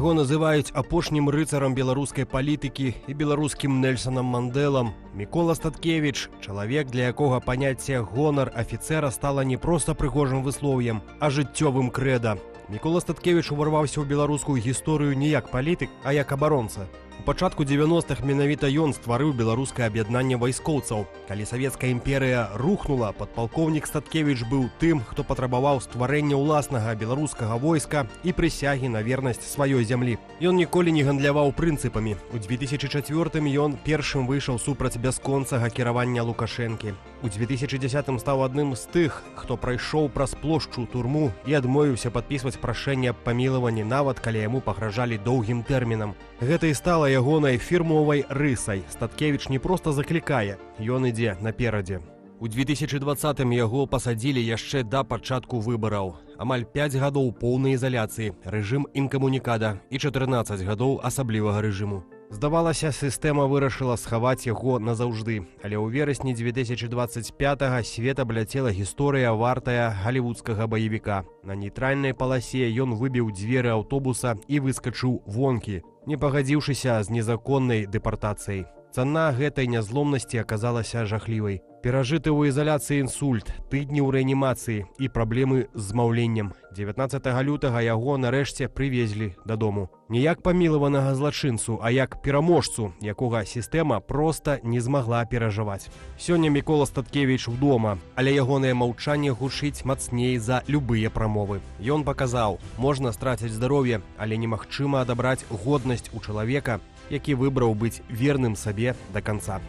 Яго называюць апошнім рыцарам беларускай палітыкі і беларускім Нельсонам Манделам. Мікола Статкевіч – чалавек, для якога паняцце «гонар афіцэра» стала не проста прыгожым выслоўем, а жыццёвым крэда. Мікола Статкевіч уварваўся ў беларускую гісторыю не як палітык, а як абаронца. У пачатку 90-х менавіта ён стварыў беларускае аб'яднанне вайскоўцаў. Калі савецкая імперыя рухнула, падпалкоўнік Статкевіч быў тым, хто патрабаваў стварэння ўласнага беларускага войска і прысягі на вернасць сваёй зямлі. Ён ніколі не гандляваў прынцыпамі. У 2004-м ён першым выйшаў супраць бясконцага кіравання Лукашэнкі. У 2010-м стаў адным з тых, хто прайшоў праз плошчу турму і адмовіўся падпісваць прашэнне аб памілаванні, нават калі яму пагражалі доўгім тэрмінам. Гэта і стала ягонай фірмовай рысай. Статкевіч не проста заклікае, ён ідзе наперадзе. У 2020-м яго пасадзілі яшчэ да пачатку выбараў. Амаль 5 гадоў поўнай изаляцыі, рэжым інкамунікада і 14 гадоў асаблівага рэжыму. Здавалася, сістэма вырашыла схаваць яго назаўжды, але ў верасні 2025-го свет абляцела гісторыя вартая галівудскага баевіка. На нейтральнай паласе ён выбіў дзверы аўтобуса і выскачыў вонкі, не пагадзіўшыся з незаконнай дэпартацыяй. Цана гэтай нязломнасці аказалася жахлівай. Перажыты ў ізаляцыі інсульт, тыдні ў рэанімацыі і праблемы з змаўленнем. 19 лютага яго нарэшце прывезлі дадому. Не як памілаванага злачынцу, а як пераможцу, якога сістэма проста не змагла перажываць. Сёння Мікола Статкевіч удома, але ягонае маўчанне гучыць мацней за любыя прамовы. Ён паказаў, можна страціць здароўе, але немагчыма адабраць годнасць у чалавека, які выбраў быць верным сабе да канца.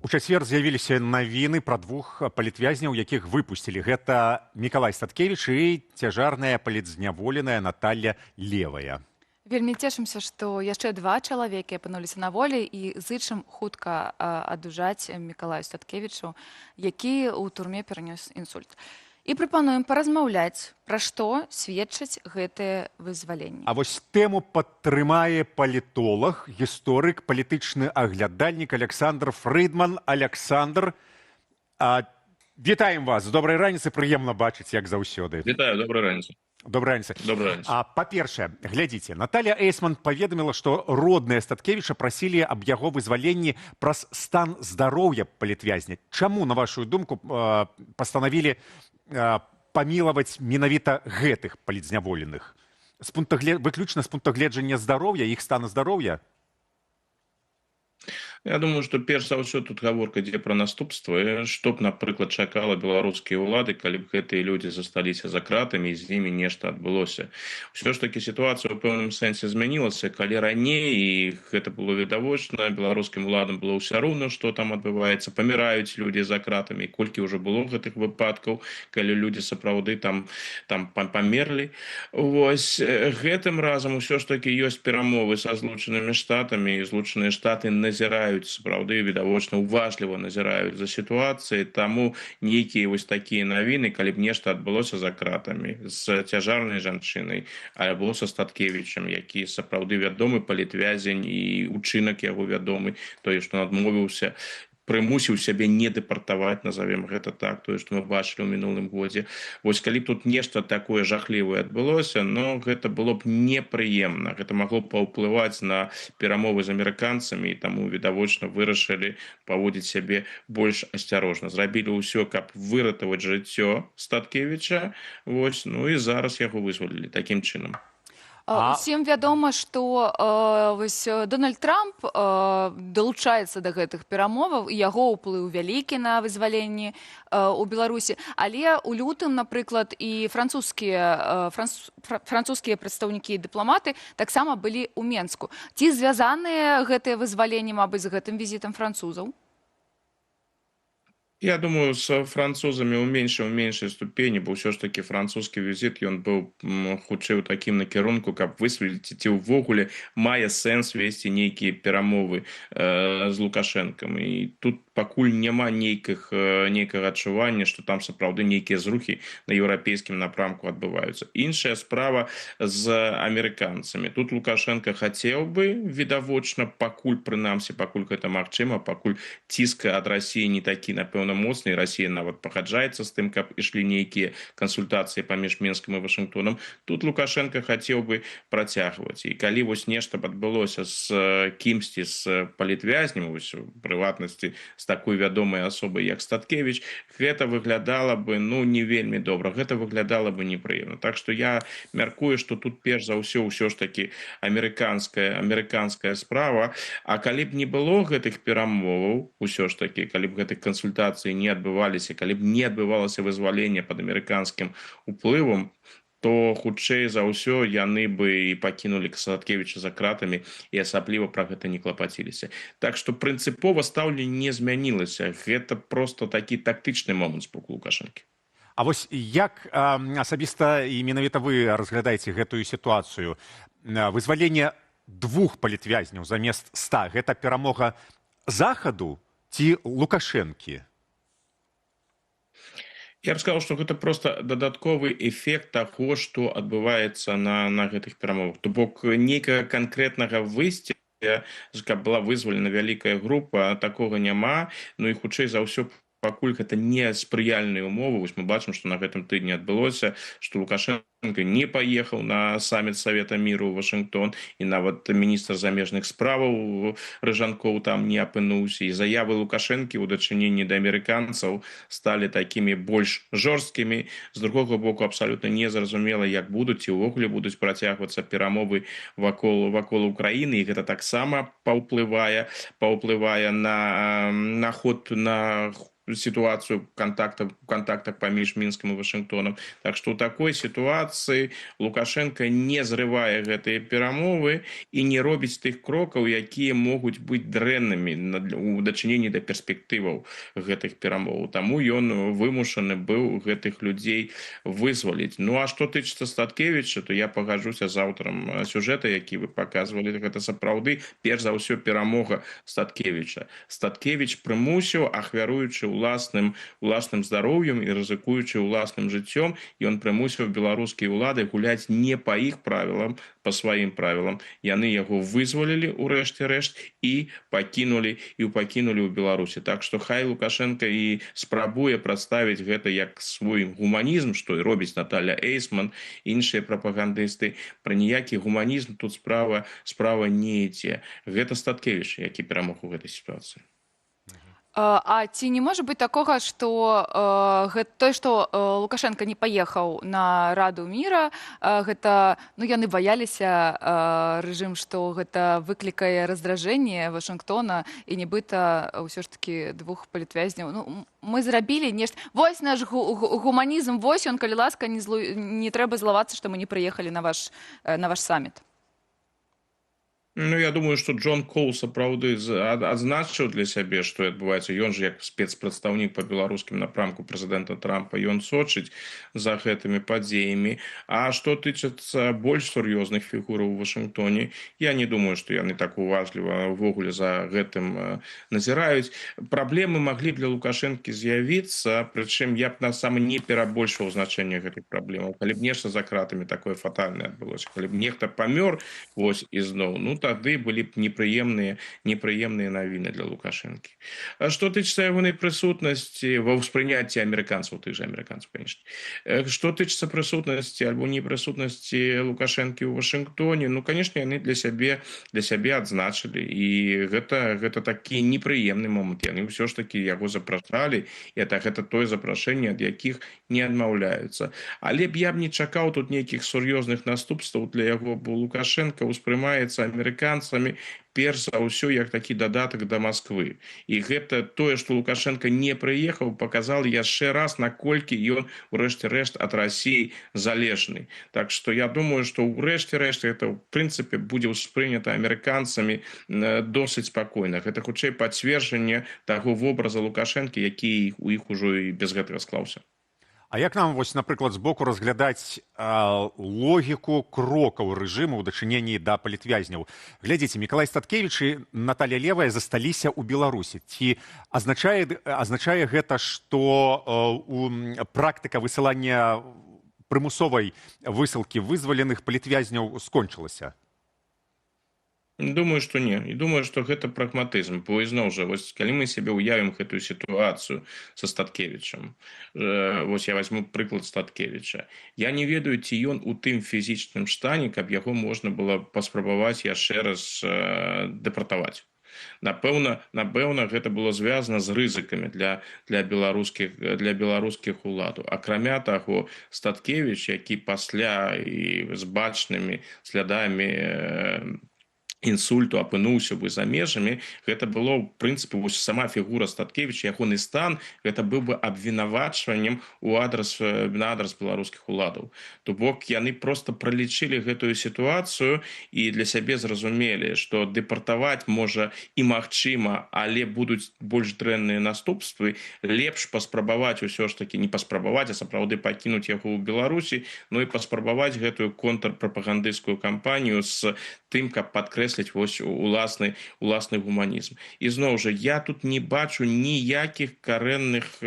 У чацвер з'явіліся навіны пра двух палітвязняў, якіх выпусцілі. Гэта Мікалай Статкевіч і цяжарная палітзняволеная Наталья Левая. Вельмі цешымся, што яшчэ 2 чалавекі апынуліся на волі і зычым хутка адужаць Мікалаю Статкевічу, які ў турме перанёс інсульт. І прапануем паразмаўляць, пра што сведчаць гэтыя вызваленні. А вось тэму падтрымае палітолог, гісторык, палітычны аглядальнік Александр Фрыдман. Александр, вітаем вас. Добрай раніцы, прыемна бачыць, як заўсёды. Вітаю, добрай раніцы. Добрай раніцы. Добрай раніцы. Па-першае, глядзіце, Наталья Эйсман паведаміла, што родныя Статкевіча прасілі аб яго вызваленні праз стан здароўя палітвязня. Чаму, на вашу думку, пастанавілі памілаваць менавіта гэтых палітзняволеных? Выключна з пункта гледжання здароўя, іх стана здароўя? Я думаю, што перш за ўсё тут гаворка ідзе пра наступствы, што б, напрыклад, чакала беларускія ўлады, калі б гэтыя людзі засталіся за кратамі і з імі нешта адбылося. Усё ж такі сітуацыя ў пэўным сэнсе змянілася, калі раней, і гэта было відавочна, беларускім уладам было ўсё роўна, што там адбываецца, паміраюць людзі за кратамі, колькі ўжо было гэтых выпадкаў, калі людзі сапраўды там памерлі. Вось гэтым разам усё ж такі ёсць перамовы са Злучанымі Штатамі, і Злучаныя Штаты назіраюць, сапраўды відавочна уважліва назіраюць за сітуацыяй, таму нейкія вось такія навіны, калі б нешта адбылося за кратамі з цяжарнай жанчынай альбо са Статкевічам, які сапраўды вядомы палітвязень і учынак яго вядомы, тое, што адмовіўся, прымусіў сябе не дэпартаваць, назовем гэта так, тое, што мы бачылі ў мінулым годзе. Вось калі б тут нешта такое жахлівае адбылося, но гэта было б непрыемна. Гэта магло б паўплываць на перамовы з амерыканцамі, і таму відавочна вырашылі паводзіць сябе больш асцярожна. Зрабілі ўсё, каб выратаваць жыццё Статкевіча, вось, ну і зараз яго вызвалілі такім чынам. Усім вядома, што Дональд Трамп далучаецца да гэтых перамоваў, і яго ўплыў вялікі на вызваленні ў Беларусі. Але ў лютым, напрыклад, і французскія прадстаўнікі і дыпламаты таксама былі ў Менску. Ці звязаныя гэтыя вызваленні, мабыць, з гэтым візітам французаў? Я думаю, з французамі ў меншай ступені, бо ўсё ж такі французскі візіт, ён быў хутчэй у такім накірунку, каб высветліць, ці ўвогуле мае сэнс весці нейкія перамовы з Лукашэнкам. І тут пакуль няма нейкага адчування, што там сапраўды нейкія зрухі на еўрапейскім напрамку адбываюцца. Іншая справа з амерыканцамі. Тут Лукашенко хацеў бы відавочна, пакуль прынамсі, пакуль гэта магчыма, пакуль ціск ад Расіі не такі, напэўна, моцны, Расія нават пагаджаецца з тым, каб ішлі нейкія кансультацыі паміж Мінскам і Вашынгтонам. Тут Лукашенко хацеў бы працягваць. І калі вось нешта б адбылося з кімсьці, з палітвязнем, вось у прыватнасці з такой вядомай асобай, як Статкевіч, гэта выглядала бы, ну, не вельмі добра, гэта выглядала бы непрыемна. Так што я мяркую, што тут перш за ўсё ж такі амерыканская справа. А калі б не было гэтых перамоваў, усё ж такі, калі б гэтых кансультацый не адбываліся, калі б не адбывалася вызваленне пад амерыканскім уплывам, то хутчэй за ўсё яны бы і пакінулі Статкевіча за кратамі і асабліва пра гэта не клапаціліся. Так што прынцыпова стаўленне не змянілася. Гэта проста такі тактычны момант з боку Лукашэнкі. А вось як асабіста і менавіта вы разглядаеце гэтую сітуацыю? Вызваленне 2 палітвязняў замест 100 – гэта перамога Захаду ці Лукашэнкі? Я б сказал, што гэта проста дадатковы эфект таго, што адбываецца на гэтых перамовах. То бок нейкага канкрэтнага выйсця, каб была вызвалена вялікая група, такога няма. Ну і хутчэй за ўсё, пакуль гэта не спрыяльныя умовы. Вось мы бачым, што на гэтым тыдні адбылося, што Лукашенко не паехаў на саміт Савета міру ў Вашынгтон, і нават міністр замежных справаў Рыжанкоў там не апынуўся. І заявы Лукашэнкі ў дачыненні да амерыканцаў сталі такімі больш жорсткімі. З другога боку, абсалютна незразумела, як будуць і ўвогуле будуць працягвацца перамовы вакол Украіны, і гэта таксама паўплывае на ход, на ситуацию контактах паміж Мінскім і Вашынгтонам. Так што ў такой сітуацыі Лукашенко не зрывае гэтыя перамовы і не робіць тых крокаў, якія могуць быць дрэннымі у дачыненні да перспектываў гэтых перамоваў. Таму ён вымушаны быў гэтых людзей вызваліць. Ну а што тычыцца Статкевіча, то я пагаджуся з аўтарам сюжэта, які вы паказвалі. Гэта сапраўды перш за ўсё перамога Статкевіча. Статкевіч прымусіў, ахвяруючы уласным здароўем і рызыкуючы уласным жыццём, ён прымусіў беларускія ўлады гуляць не па іх правілам, па сваім правілам. Яны яго вызвалілі ў рэшце рэшт і пакінулі ў Беларусі. Так што хай Лукашенко і спрабуе прадставіць гэта як свой гуманізм, што і робіць Наталя Эйсман, іншыя прапагандысты. Пра ніякі гуманізм тут справа не ідзе. Гэта Статкевіч, які перамог у гэтай сітуацыі. А ці не можа быць такога, што той, што Лукашенко не паехаў на Раду міра, гэта, ну, яны баяліся, рэжым, што гэта выклікае раздражэнне Вашынгтона і нібыта ўсё ж такі 2 палітвязняў. Ну, мы зрабілі нешта. Вось наш гуманізм, вось ён, калі ласка, не трэба злавацца, што мы не прыехалі на ваш саміт. Ну, я думаю, што Джон Коул сапраўды адзначыў для сябе, што адбываецца. Ён жа як спецпрадстаўнік па беларускім напрамку прэзідэнта Трампа, ён сочыць за гэтымі падзеямі. А што тычыцца больш сур'ёзных фігураў у Вашынгтоне, я не думаю, што яны так уважліва ўвогуле за гэтым назіраюць. Праблемы маглі б для Лукашэнкі з'явіцца, прычым я б насамрэч не перабольшваў значэнне гэтых праблемаў. Калі б нешта за кратамі такое фатальнае адбылося, калі б нехта памёр, вось ізноў, ну тады былі б непрыемныя навіны для Лукашэнкі. А што тычыцца ягонай прысутнасці ва ўспрыняцці амерыканцаў, тых жа амерыканцаў, конечно. Што тычыцца прысутнасці альбо непрысутнасці Лукашэнкі ў Вашынгтоне, ну, конечно, яны для сябе адзначылі. І гэта такі непрыемны момант. Яны ўсё ж такі яго запрашалі, і гэта тое запрашэнне, ад якіх не адмаўляюцца. Але б я б не чакаў тут нейкіх сур'ёзных наступстваў для яго, бо Лукашенко ўспрымаецца амерыканцамі перш за ўсё як такі дадатак да Масквы. І гэта тое, што Лукашенко не прыехаў, паказала яшчэ раз, наколькі ён у рэшце рэшт ад Расіі залежны. Так што я думаю, што ў рэшце рэшт гэта ў прынцыпе будзе ўспрынята амерыканцамі досыць спакойна. Гэта хутчэй пацверджанне таго вобраза Лукашэнкі, які у іх ужо і без гэтага склаўся. А як нам, вось, напрыклад, збоку разглядаць логіку крокаў рэжыму ў дачыненні да палітвязняў? Глядзіце, Мікалай Статкевіч і Наталья Левая засталіся ў Беларусі. Ці азначае гэта, што практыка высылання прымусовай высылкі вызваленых палітвязняў скончылася? Думаю, што не. І думаю, што гэта прагматызм. Бо ізноў жа, вось калі мы сябе ўявім гэтую сітуацыю са Статкевічам, вось я возьму прыклад Статкевіча. Я не ведаю, ці ён у тым фізічным стане, каб яго можна было паспрабаваць яшчэ раз дэпартаваць. Напэўна, гэта было звязана з рызыкамі для беларускіх уладаў. Акрамя таго, Статкевіч, які пасля і з бачнымі слядамі інсульту апынуўся бы за межамі, гэта было, ў прынцыпе, вось сама фігура Статкевіча, ягоны стан, гэта быў бы абвінавачваннем на адрас беларускіх уладаў. То бок яны проста пралічылі гэтую сітуацыю і для сябе зразумелі, што дэпартаваць можа і магчыма, але будуць больш дрэнныя наступствы, лепш паспрабаваць усё ж такі, не паспрабаваць, а сапраўды пакінуць яго ў Беларусі, ну і паспрабаваць гэтую контрпрапагандысцкую кампанію з тым, каб падкрэсліць вось уласны гуманізм. І зноў жа, я тут не бачу ніякіх карэнных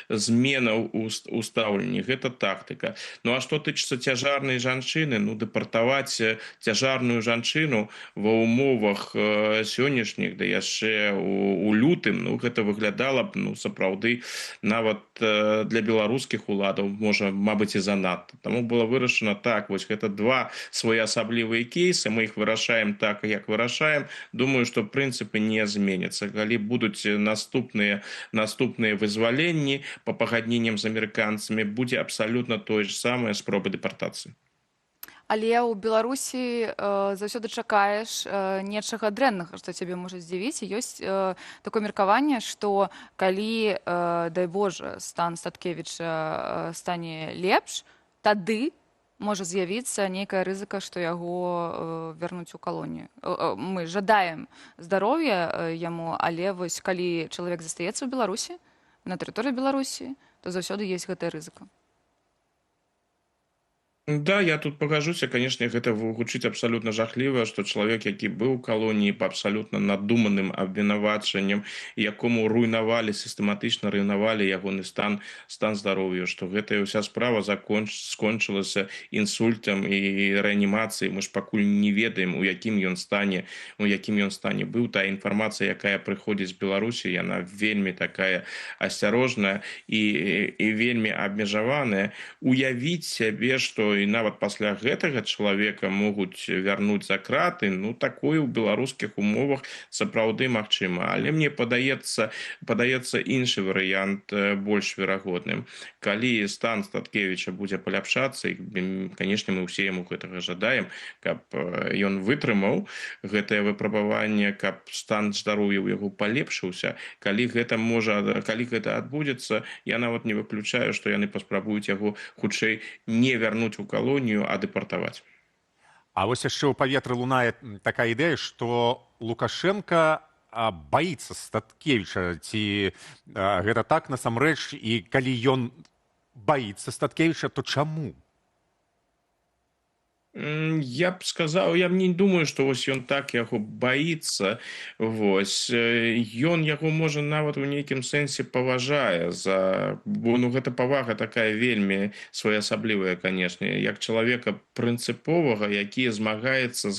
зменаў у стаўленні. Гэта тактыка. Ну а што тычыцца цяжарнай жанчыны, ну дэпартаваць цяжарную жанчыну ва ўмовах сённяшніх, да яшчэ у лютым, ну гэта выглядала б, ну сапраўды, нават для беларускіх уладаў, можа, мабыць, і занадта. Таму было вырашана так, вось гэта два своеасаблівыя кейсы, мы іх вырашаем так, як вырашаем. Думаю, што прынцыпы не зменяцца. Калі будуць наступныя вызваленні па пагадненням з амерыканцамі, будзе абсалютна тое ж самае спроба дэпартацыі. Але ў Беларусі заўсёды чакаеш нечага дрэннага, што цябе можа здзівіць. Ёсць такое меркаванне, што калі, дай Божа, стан Статкевіча стане лепш, тады можа з'явіцца нейкая рызыка, што яго вярнуць у калонію. Мы жадаем здароўя яму, але вось калі чалавек застаецца ў Беларусі, на тэрыторыі Беларусі, то заўсёды ёсць гэтая рызыка. Да, я тут пагажуся, канешне, гэта гучыць абсалютна жахліва, што чалавек, які быў у калоніі па абсалютна надуманым абвінавачаннем, якому сістэматычна руйнавалі ягоны стан здароўя, што гэтая ўся справа скончылася інсультам і рэанімацыяй. Мы ж пакуль не ведаем, у якім ён стане быў. Тая інфармацыя, якая прыходзіць з Беларусі, яна вельмі такая асцярожная і вельмі абмежаваная. Уявіць сябе, што і нават пасля гэтага чалавека могуць вярнуць за краты, ну такое ў беларускіх умовах сапраўды магчыма. Але мне падаецца іншы варыянт больш верагодным. Калі стан Статкевіча будзе паляпшацца, і, канешне, мы ўсе яму гэтага жадаем, каб ён вытрымаў гэтае выпрабаванне, каб стан здароўя ў яго палепшыўся. Калі гэта адбудзецца, я нават не выключаю, што яны паспрабуюць яго хутчэй не вярнуць у калонію, а дэпартаваць. А вось яшчэ ў паветры лунае такая ідэя, што Лукашенка баіцца Статкевіча. Ці гэта так насамрэч? І калі ён баіцца Статкевіча, то чаму? Я б сказаў, я не думаю, што вось ён так яго баіцца. Вось. Ён яго, можа, нават у нейкім сэнсе паважае, бо ну, гэта павага такая вельмі своеасаблівая, канешне, як чалавека прынцыповага, які змагаецца з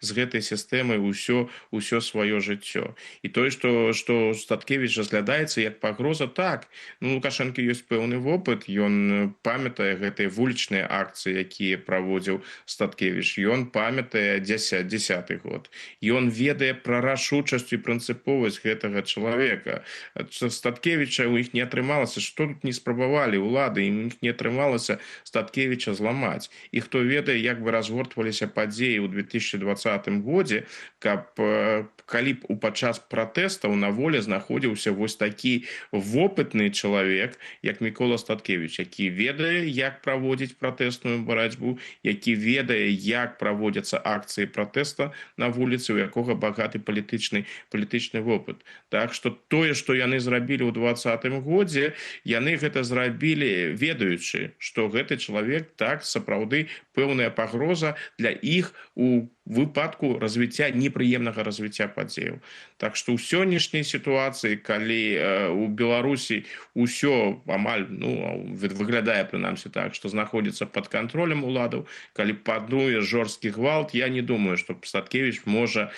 гэтай сістэмай усё сваё жыццё. І тое, што Статкевіч разглядаецца як пагроза, так. Ну, Лукашэнкі ёсць пэўны вопыт, ён памятае гэтыя вулічныя акцыі, якія праводзіў Статкевіч. Ён памятае 10 год. Ён ведае пра рашучасць і прынцыповасць гэтага чалавека. Статкевіча ў іх не атрымалася, што тут не спрабавалі ўлады, ім іх не атрымалася Статкевіча зламаць. І хто ведае, як бы разгортваліся падзеі ў 2020 годзе, каб калі б у падчас пратэстаў на волі знаходзіўся вось такі вопытны чалавек, як Мікола Статкевіч, які ведае, як праводзіць пратэсную барацьбу, які ведае, як праводзяцца акцыі пратэста на вуліцы, у якога багаты палітычны вопыт. Так што тое, што яны зрабілі ў 2020 годзе, яны гэта зрабілі, ведаючы, што гэты чалавек так сапраўды пэўная пагроза для іх у выпадку развіцця непрыемнага развіцця падзеяў. Так што ў сённяшняй сітуацыі, калі у Беларусі ўсё амаль выглядае прынамсі так, што знаходзіцца пад кантролем уладаў, калі пануе жорсткі гвалт, я не думаю, што Статкевіч можа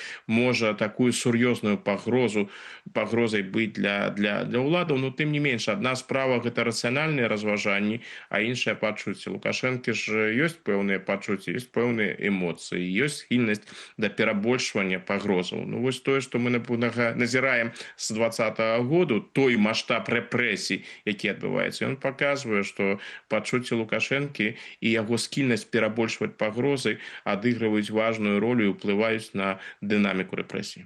такую сур'ёзную пагрозай быць для ўладаў, но тым не менш, адна справа гэта рацыянальныя разважанні, а іншае пачуцці. Лукашэнкі ж ёсць пэўныя пачуцці, ёсць пэўныя эмоцыі, ёсць схільнасць да перабольшвання пагрозаў. Вось тое, што мы назіраем з 2020 году, той маштаб рэпрэсій, які адбываецца, ён паказвае, што пачуцці Лукашэнкі і яго схільнасць перабольшваць пагрозы адыгрываюць важную ролю і ўплываюць на дынаміку рэпрэсій.